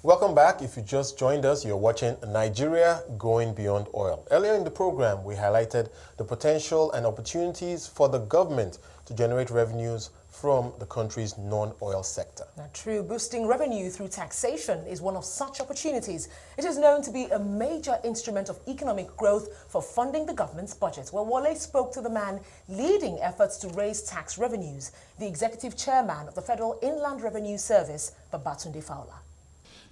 Welcome back. If you just joined us, you're watching Nigeria Going Beyond Oil. Earlier in the program, we highlighted the potential and opportunities for the government to generate revenues from the country's non-oil sector. Now, true, boosting revenue through taxation is one of such opportunities. It is known to be a major instrument of economic growth for funding the government's budget. Well, Wale spoke to the man leading efforts to raise tax revenues, the executive chairman of the Federal Inland Revenue Service, Babatunde Fowler.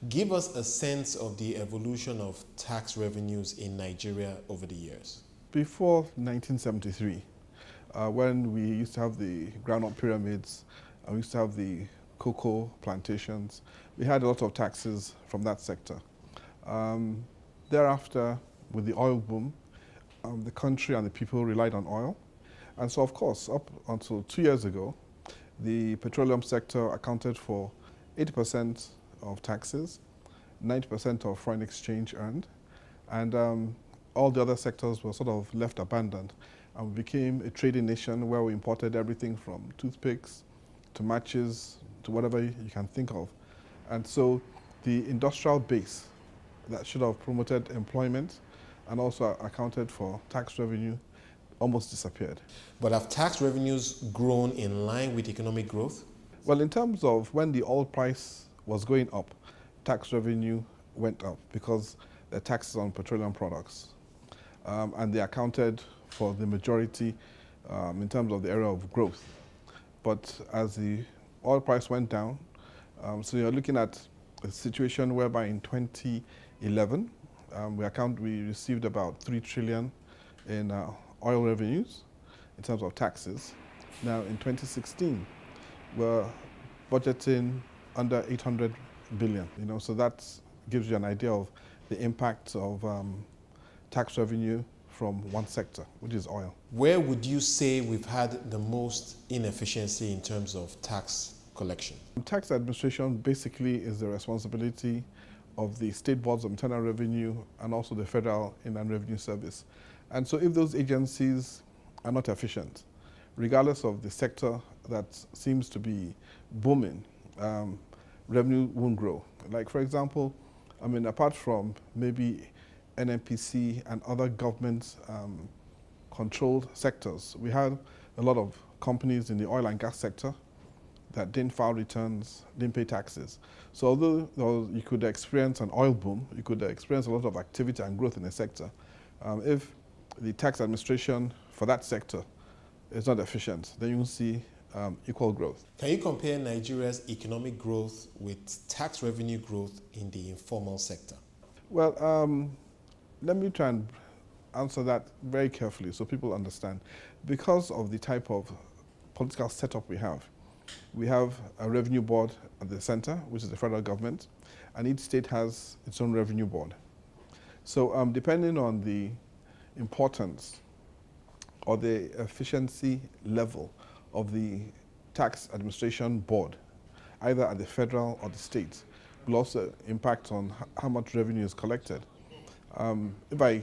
Give us a sense of the evolution of tax revenues in Nigeria over the years. Before 1973, when we used to have the groundnut pyramids, we used to have the cocoa plantations, we had a lot of taxes from that sector. Thereafter, with the oil boom, the country and the people relied on oil. And so, of course, up until 2 years ago, the petroleum sector accounted for 80% of taxes, 90% of foreign exchange earned, and all the other sectors were sort of left abandoned. And we became a trading nation where we imported everything from toothpicks to matches to whatever you can think of. And so the industrial base that should have promoted employment and also accounted for tax revenue almost disappeared. But have tax revenues grown in line with economic growth? Well, in terms of when the oil price was going up, tax revenue went up because the taxes on petroleum products. And they accounted for the majority in terms of the area of growth. But as the oil price went down, so you're looking at a situation whereby in 2011, we received about 3 trillion in oil revenues in terms of taxes. Now in 2016, we're budgeting under 800 billion, so that gives you an idea of the impact of tax revenue from one sector, which is oil. Where would you say we've had the most inefficiency in terms of tax collection? Tax administration basically is the responsibility of the state boards of internal revenue and also the Federal Inland Revenue Service. And so if those agencies are not efficient, regardless of the sector that seems to be booming, revenue won't grow. Like, for example, apart from maybe NNPC and other government-controlled sectors, we had a lot of companies in the oil and gas sector that didn't file returns, didn't pay taxes. So although you could experience an oil boom, you could experience a lot of activity and growth in the sector, if the tax administration for that sector is not efficient, then you will see equal growth. Can you compare Nigeria's economic growth with tax revenue growth in the informal sector? Well, let me try and answer that very carefully so people understand. Because of the type of political setup we have a revenue board at the center, which is the federal government, and each state has its own revenue board. So depending on the importance or the efficiency level of the tax administration board, either at the federal or the state, will also impact on how much revenue is collected. If I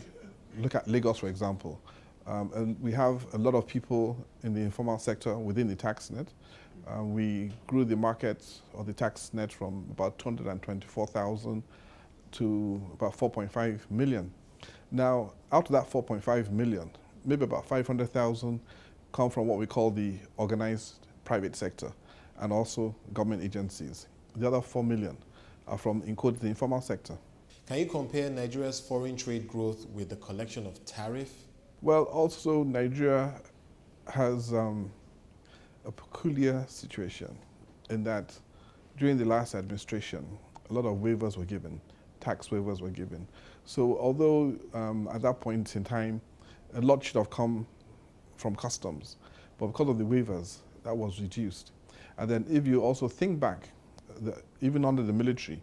look at Lagos, for example, and we have a lot of people in the informal sector within the tax net. We grew the market or the tax net from about 224,000 to about 4.5 million. Now, out of that 4.5 million, maybe about 500,000 come from what we call the organized private sector and also government agencies. The other 4 million are from, in quotes, the informal sector. Can you compare Nigeria's foreign trade growth with the collection of tariff? Well, also Nigeria has a peculiar situation in that during the last administration, a lot of waivers were given, tax waivers were given. So although at that point in time, a lot should have come from customs, but because of the waivers, that was reduced. And then if you also think back, even under the military,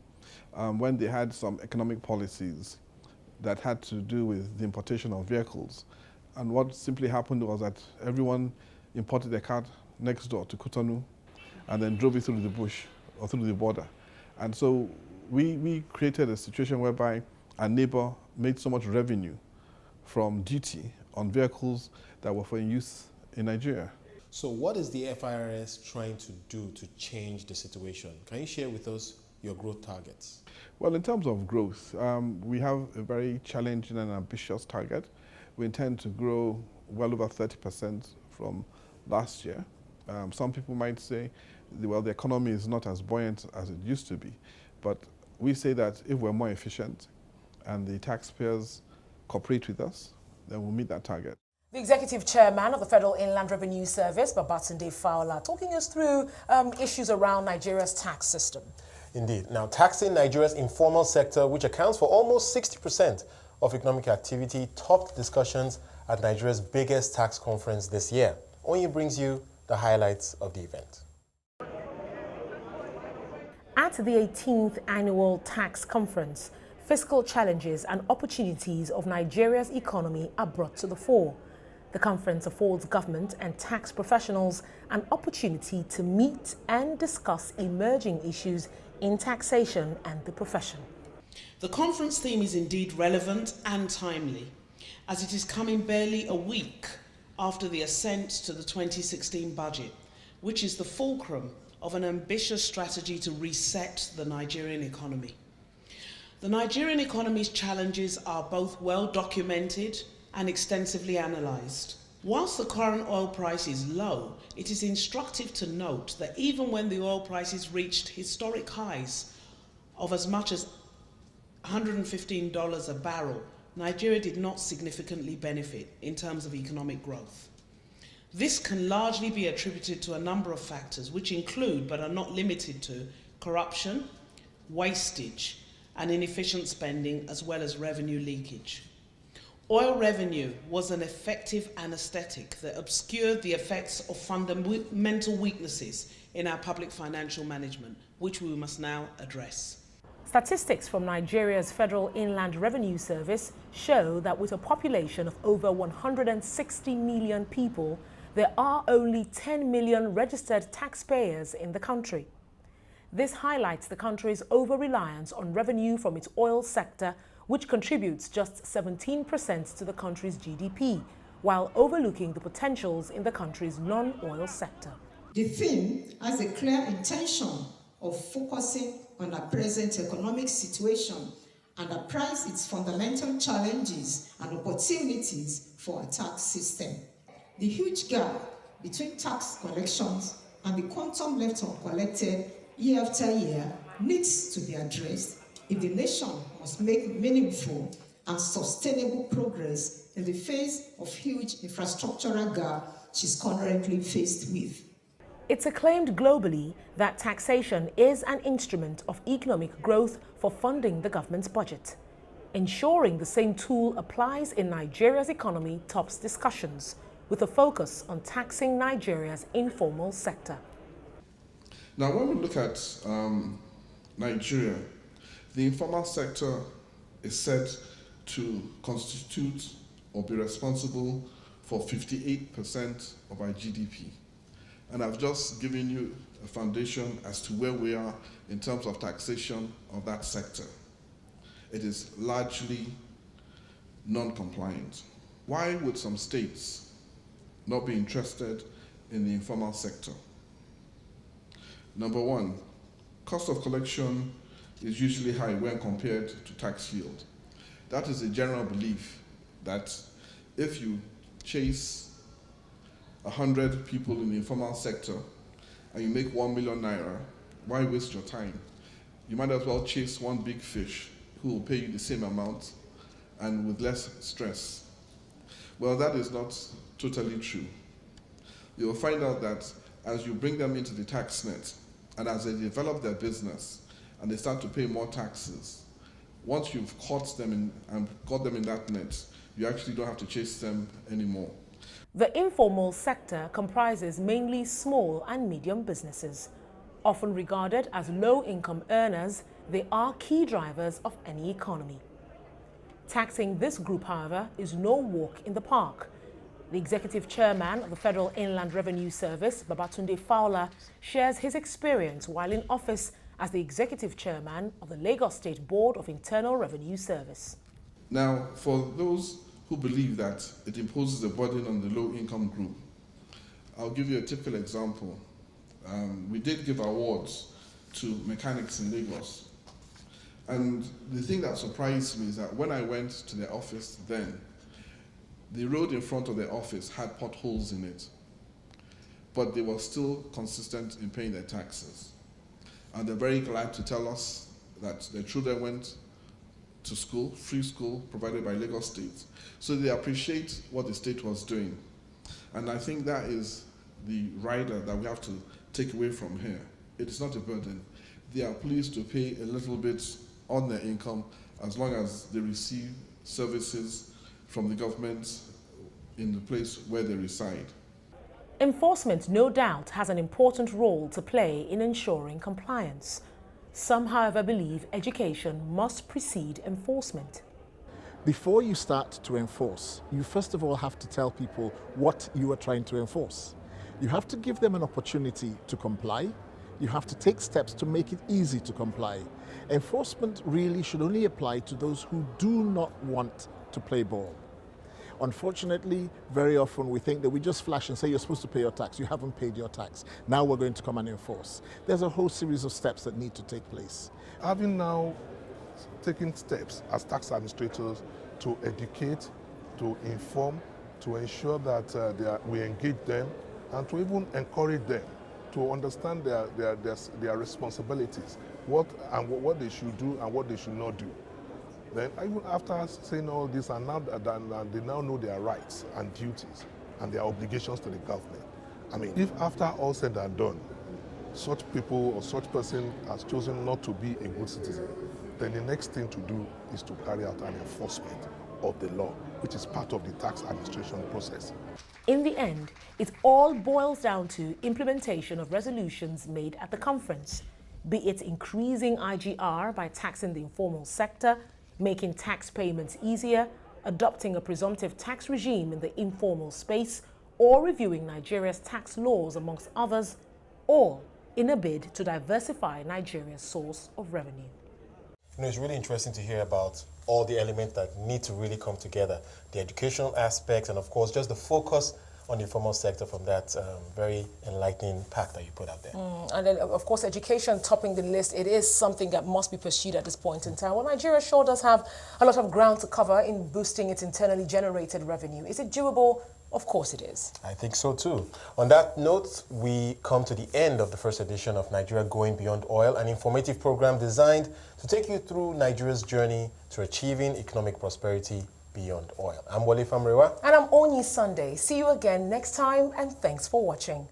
when they had some economic policies that had to do with the importation of vehicles, and what simply happened was that everyone imported their car next door to Cotonou and then drove it through the bush or through the border. And so we created a situation whereby our neighbor made so much revenue from duty on vehicles that were for use in Nigeria. So what is the FIRS trying to do to change the situation? Can you share with us your growth targets? Well, in terms of growth, we have a very challenging and ambitious target. We intend to grow well over 30% from last year. Some people might say, well, the economy is not as buoyant as it used to be. But we say that if we're more efficient and the taxpayers cooperate with us, then we'll meet that target. The Executive Chairman of the Federal Inland Revenue Service, Babatunde Fowler, talking us through issues around Nigeria's tax system. Indeed. Now, taxing Nigeria's informal sector, which accounts for almost 60% of economic activity, topped discussions at Nigeria's biggest tax conference this year. Onye brings you the highlights of the event. At the 18th Annual Tax Conference, fiscal challenges and opportunities of Nigeria's economy are brought to the fore. The conference affords government and tax professionals an opportunity to meet and discuss emerging issues in taxation and the profession. The conference theme is indeed relevant and timely, as it is coming barely a week after the assent to the 2016 budget, which is the fulcrum of an ambitious strategy to reset the Nigerian economy. The Nigerian economy's challenges are both well documented and extensively analysed. Whilst the current oil price is low, it is instructive to note that even when the oil prices reached historic highs of as much as $115 a barrel, Nigeria did not significantly benefit in terms of economic growth. This can largely be attributed to a number of factors, which include, but are not limited to, corruption, wastage, and inefficient spending, as well as revenue leakage. Oil revenue was an effective anesthetic that obscured the effects of fundamental weaknesses in our public financial management, which we must now address. Statistics from Nigeria's Federal Inland Revenue Service show that with a population of over 160 million people, there are only 10 million registered taxpayers in the country. This highlights the country's over-reliance on revenue from its oil sector, which contributes just 17% to the country's GDP, while overlooking the potentials in the country's non-oil sector. The theme has a clear intention of focusing on our present economic situation and apprise its fundamental challenges and opportunities for our tax system. The huge gap between tax collections and the quantum left uncollected year after year needs to be addressed if the nation must make meaningful and sustainable progress in the face of huge infrastructural gap she's currently faced with. It's acclaimed globally that taxation is an instrument of economic growth for funding the government's budget. Ensuring the same tool applies in Nigeria's economy tops discussions, with a focus on taxing Nigeria's informal sector. Now, when we look at Nigeria, the informal sector is said to constitute or be responsible for 58% of our GDP. And I've just given you a foundation as to where we are in terms of taxation of that sector. It is largely non-compliant. Why would some states not be interested in the informal sector? Number one, cost of collection is usually high when compared to tax yield. That is a general belief that if you chase 100 people in the informal sector and you make 1 million naira, why waste your time? You might as well chase one big fish who will pay you the same amount and with less stress. Well, that is not totally true. You will find out that as you bring them into the tax net and as they develop their business and they start to pay more taxes, once you've caught them and got them in that net, you actually don't have to chase them anymore. The informal sector comprises mainly small and medium businesses. Often regarded as low-income earners, they are key drivers of any economy. Taxing this group, however, is no walk in the park. The Executive Chairman of the Federal Inland Revenue Service, Babatunde Fowler, shares his experience while in office as the Executive Chairman of the Lagos State Board of Internal Revenue Service. Now, for those who believe that it imposes a burden on the low-income group, I'll give you a typical example. We did give awards to mechanics in Lagos. And the thing that surprised me is that when I went to their office then, the road in front of their office had potholes in it, but they were still consistent in paying their taxes. And they're very glad to tell us that their children went to school, free school provided by Lagos State. So they appreciate what the state was doing. And I think that is the rider that we have to take away from here. It is not a burden. They are pleased to pay a little bit on their income as long as they receive services from the government in the place where they reside. Enforcement, no doubt, has an important role to play in ensuring compliance. Some, however, believe education must precede enforcement. Before you start to enforce, you first of all have to tell people what you are trying to enforce. You have to give them an opportunity to comply. You have to take steps to make it easy to comply. Enforcement really should only apply to those who do not want to play ball. Unfortunately, very often we think that we just flash and say you're supposed to pay your tax. You haven't paid your tax. Now we're going to come and enforce. There's a whole series of steps that need to take place. Having now taken steps as tax administrators to educate, to inform, to ensure that we engage them, and to even encourage them to understand their responsibilities, what they should do and what they should not do. Then even after saying all this, and now they now know their rights and duties and their obligations to the government. I mean, if after all said and done, such people or such person has chosen not to be a good citizen, then the next thing to do is to carry out an enforcement of the law, which is part of the tax administration process. In the end, it all boils down to implementation of resolutions made at the conference, be it increasing IGR by taxing the informal sector, making tax payments easier, adopting a presumptive tax regime in the informal space, or reviewing Nigeria's tax laws, amongst others, all in a bid to diversify Nigeria's source of revenue. You know, it's really interesting to hear about all the elements that need to really come together. The educational aspects and, of course, just the focus on the informal sector from that very enlightening pack that you put out there. And then, of course, education topping the list. It is something that must be pursued at this point in time. Well, Nigeria sure does have a lot of ground to cover in boosting its internally generated revenue. Is it doable? Of course it is. I think so too. On that note, we come to the end of the first edition of Nigeria Going Beyond Oil, an informative program designed to take you through Nigeria's journey to achieving economic prosperity beyond oil. I'm Wale Famrewa. And I'm Onyi Sunday. See you again next time, and thanks for watching.